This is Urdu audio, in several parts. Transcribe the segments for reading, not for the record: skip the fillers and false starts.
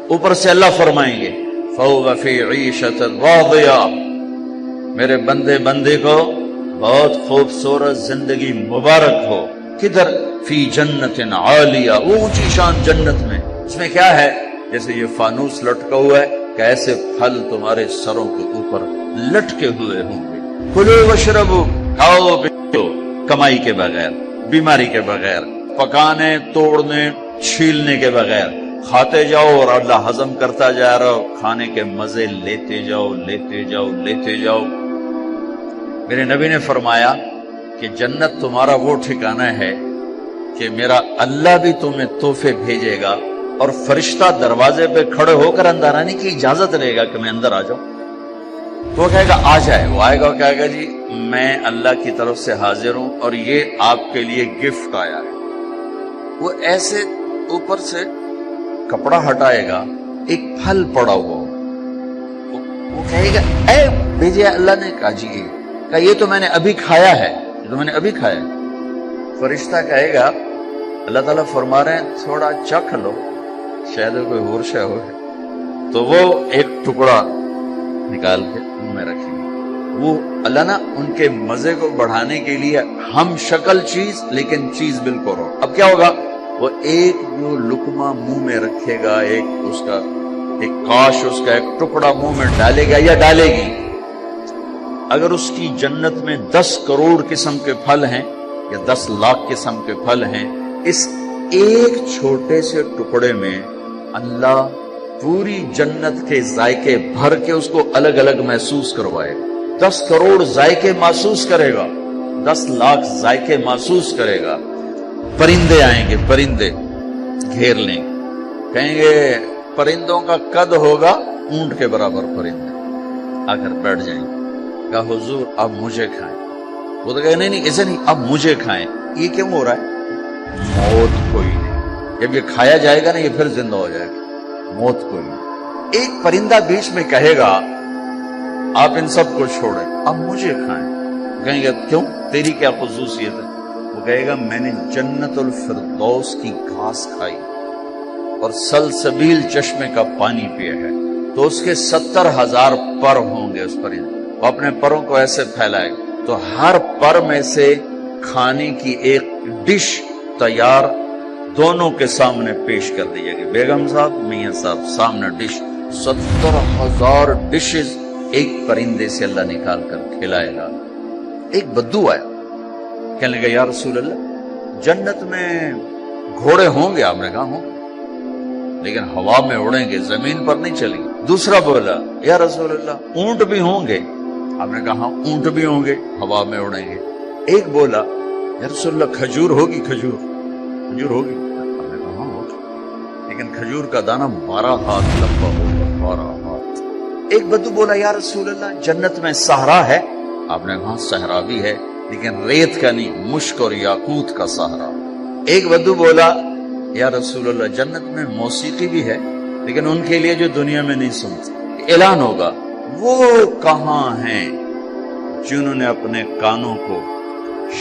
اوپر سے اللہ فرمائیں گے فَهُوَ فِي عِيشَةٍ رَاضِيَةٍ، میرے بندے بندے کو بہت خوبصورت زندگی مبارک ہو۔ کدھر؟ فی جنت عالیہ، وہ اونچی شان جنت میں۔ اس میں کیا ہے؟ جیسے یہ فانوس لٹکا ہوا ہے کہ ایسے پھل تمہارے سروں کے اوپر لٹکے ہوئے ہوں گے۔ کلوا واشربوا، کھاؤ پیو، کمائی کے بغیر، بیماری کے بغیر، پکانے توڑنے چھیلنے کے بغیر، کھاتے جاؤ اور اللہ ہضم کرتا جا رہا ہو، کھانے کے مزے لیتے جاؤ لیتے جاؤ لیتے جاؤ۔ میرے نبی نے فرمایا کہ جنت تمہارا وہ ٹھکانہ ہے کہ میرا اللہ بھی تمہیں تحفے بھیجے گا اور فرشتہ دروازے پہ کھڑے ہو کر اندر آنے کی اجازت لے گا کہ میں اندر آ جاؤں۔ تو وہ کہے گا آ جائے، وہ آئے گا اور کہے گا جی میں اللہ کی طرف سے حاضر ہوں اور یہ آپ کے لیے گفٹ آیا ہے۔ وہ ایسے اوپر سے کپڑا ہٹائے گا، ایک پھل پڑا ہوا، وہ کہے گا اے بھیجے اللہ نے، کہا جی کہ یہ تو میں نے ابھی کھایا ہے، یہ تو میں نے ابھی کھایا ہے۔ فرشتہ کہے گا اللہ تعالیٰ فرما رہے ہیں تھوڑا چکھ لو، شاید کوئی اور شے ہو ہے۔ تو وہ ایک ٹکڑا نکال کے منہ میں رکھیں گے۔ وہ اللہ نا ان کے مزے کو بڑھانے کے لیے ہم شکل چیز لیکن چیز بالکل ہو۔ اب کیا ہوگا؟ وہ ایک جو لقمہ منہ میں رکھے گا، ایک اس کا ایک کاش اس کا ایک ٹکڑا منہ میں ڈالے گا یا ڈالے گی، اگر اس کی جنت میں 10 کروڑ قسم کے پھل ہیں یا 10 لاکھ قسم کے پھل ہیں، اس ایک چھوٹے سے ٹکڑے میں اللہ پوری جنت کے ذائقے بھر کے اس کو الگ الگ محسوس کروائے گا۔ 10 کروڑ ذائقے محسوس کرے گا، 10 لاکھ ذائقے محسوس کرے گا۔ پرندے آئیں گے، پرندے گھیر لیں گے، کہیں گے پرندوں کا قد ہوگا اونٹ کے برابر، پرندے آ کر بیٹھ جائیں گے، کہا حضور اب مجھے کھائیں۔ وہ تو کہے نہیں ایسے نہیں، اب مجھے کھائیں۔ یہ کیوں ہو رہا ہے؟ موت کوئی نہیں، جب یہ کھایا جائے گا نا یہ پھر زندہ ہو جائے گا، موت کوئی نہیں۔ ایک پرندہ بیچ میں کہے گا آپ ان سب کو چھوڑیں، اب مجھے کھائیں۔ کہیں گے کیوں؟ تیری کیا خصوصیت ہے؟ وہ کہے گا میں نے جنت الفردوس کی گھاس کھائی اور سلسبیل چشمے کا پانی پیا ہے، تو اس کے 70,000 پر ہوں گے۔ اس پرندے وہ اپنے پروں کو ایسے پھیلائے گا تو ہر پر میں سے کھانے کی ایک ڈش تیار دونوں کے سامنے پیش کر دی جائے گی۔ بیگم صاحب، میاں صاحب، سامنے ڈش، 70,000 ڈشز ایک پرندے سے اللہ نکال کر کھلائے گا۔ ایک بدو آیا، کہنے لگا یا رسول اللہ جنت میں گھوڑے ہوں گے؟ آپ نے کہا ہوں لیکن ہوا میں اڑیں گے، زمین پر نہیں چلیں گے۔ دوسرا بولا یا رسول اللہ اونٹ بھی ہوں گے؟ آپ نے کہا اونٹ بھی ہوں گے، ہوا میں اڑیں گے۔ ایک بولا یا رسول اللہ کھجور ہوگی؟ کھجور ہوگی؟ آپ نے کہا ہوگی، لیکن کھجور کا دانہ 12 ہاتھ لمبا ہوگا، 12 ہاتھ۔ ایک بدو بولا یا رسول اللہ جنت میں صحرا ہے؟ آپ نے کہا صحرا بھی ہے لیکن ریت کا نہیں، مشک اور یاقوت کا صحرا۔ ایک بدو بولا یا رسول اللہ جنت میں موسیقی بھی ہے لیکن ان کے لیے جو دنیا میں نہیں سنتے۔ اعلان ہوگا وہ کہاں ہیں جنہوں نے اپنے کانوں کو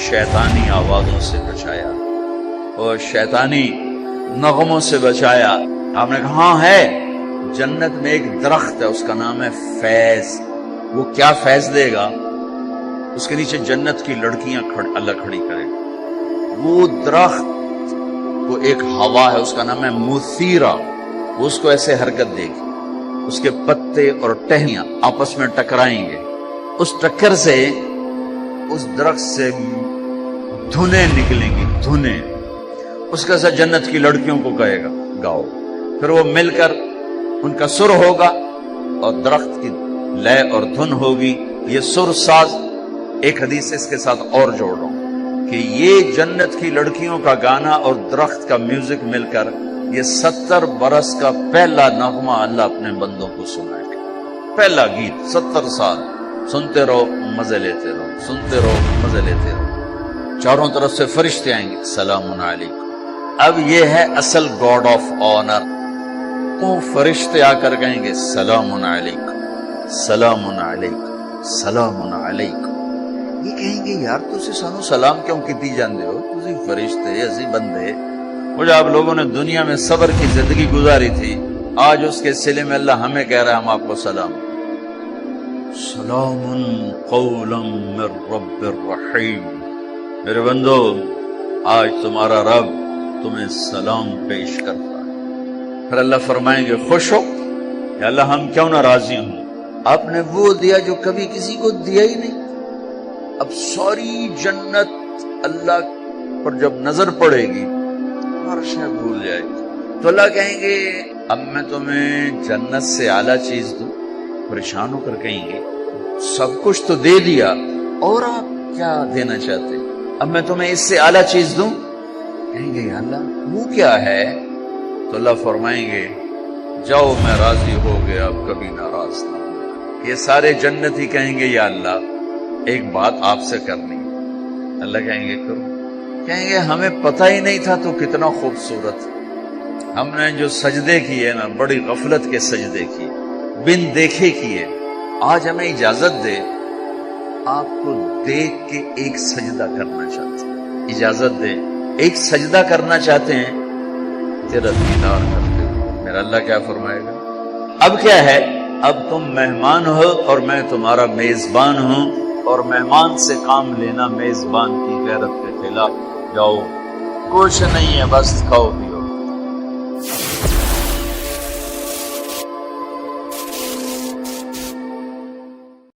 شیطانی آوازوں سے بچایا اور شیطانی نغموں سے بچایا؟ آپ نے کہا ہاں ہے، جنت میں ایک درخت ہے اس کا نام ہے فیض۔ وہ کیا فیض دے گا؟ اس کے نیچے جنت کی لڑکیاں اللہ کھڑی کرے گا۔ وہ درخت وہ ایک ہوا ہے اس کا نام ہے مثیرہ، وہ اس کو ایسے حرکت دے گی، اس کے پتے اور ٹہنیاں آپس میں ٹکرائیں گے، اس ٹکر سے اس درخت سے دھنیں نکلیں گی، دھنیں۔ اس کا ساتھ جنت کی لڑکیوں کو کہے گا گاؤ، پھر وہ مل کر ان کا سر ہوگا اور درخت کی لے اور دھن ہوگی۔ یہ سر ساز ایک حدیث اس کے ساتھ اور جوڑ رہا ہوں کہ یہ جنت کی لڑکیوں کا گانا اور درخت کا میوزک مل کر یہ 70 برس کا پہلا نغمہ اللہ اپنے بندوں کو سنائے گا۔ پہلا گیت 70 سال سنتے رہو، مزے لیتے رہو، سنتے رہو، مزے لیتے رہو۔ چاروں طرف سے فرشتے آئیں گے سلام علیکم۔ اب یہ ہے اصل گاڈ آف آنر۔ تو فرشتے آ کر کہیں گے سلام علیکم، سلام علیکم، سلام علیکم۔ یہ کہیں گے یار تسی سانو سلام کیوں کیتی جاندے ہو؟ تسی فرشتے، اسی بندے، وہ جو آپ لوگوں نے دنیا میں صبر کی زندگی گزاری تھی، آج اس کے صلے میں اللہ ہمیں کہہ رہا ہے ہم آپ کو سلام، سلام قولا من رب الرحیم۔ میرے بندو آج تمہارا رب تمہیں سلام پیش کرتا ہے۔ پھر اللہ فرمائیں گے خوش ہو یا اللہ ہم کیوں نہ راضی ہوں، آپ نے وہ دیا جو کبھی کسی کو دیا ہی نہیں۔ اب ساری جنت اللہ پر جب نظر پڑے گی ہر شے بھول جائے گی، تو اللہ کہیں گے اب میں تمہیں جنت سے اعلیٰ چیز دوں، پریشان ہو کر کہیں گے سب کچھ تو دے دیا اور آپ کیا دینا چاہتے، اب میں تمہیں اس سے اعلیٰ چیز دوں، کہیں گے یا اللہ وہ کیا ہے، تو اللہ فرمائیں گے جاؤ میں راضی ہو گیا اب کبھی ناراض نہ ہوں۔ یہ سارے جنتی کہیں گے یا اللہ ایک بات آپ سے کرنی، اللہ کہیں گے کرو، کہیں گے ہمیں پتہ ہی نہیں تھا تو کتنا خوبصورت، ہم نے جو سجدے کیے نا بڑی غفلت کے سجدے کیے، بن دیکھے کیے، آج ہمیں اجازت دے آپ کو دیکھ کے ایک سجدہ کرنا چاہتے ہیں، اجازت دے ایک سجدہ کرنا چاہتے ہیں، تیرا دیدار کرتے ہیں۔ میرا اللہ کیا فرمائے گا اب کیا ہے، اب تم مہمان ہو اور میں تمہارا میزبان ہوں، اور مہمان سے کام لینا میزبان کی غیرت کے خلاف، جاؤ کچھ نہیں ہے بس کھاؤ پیو۔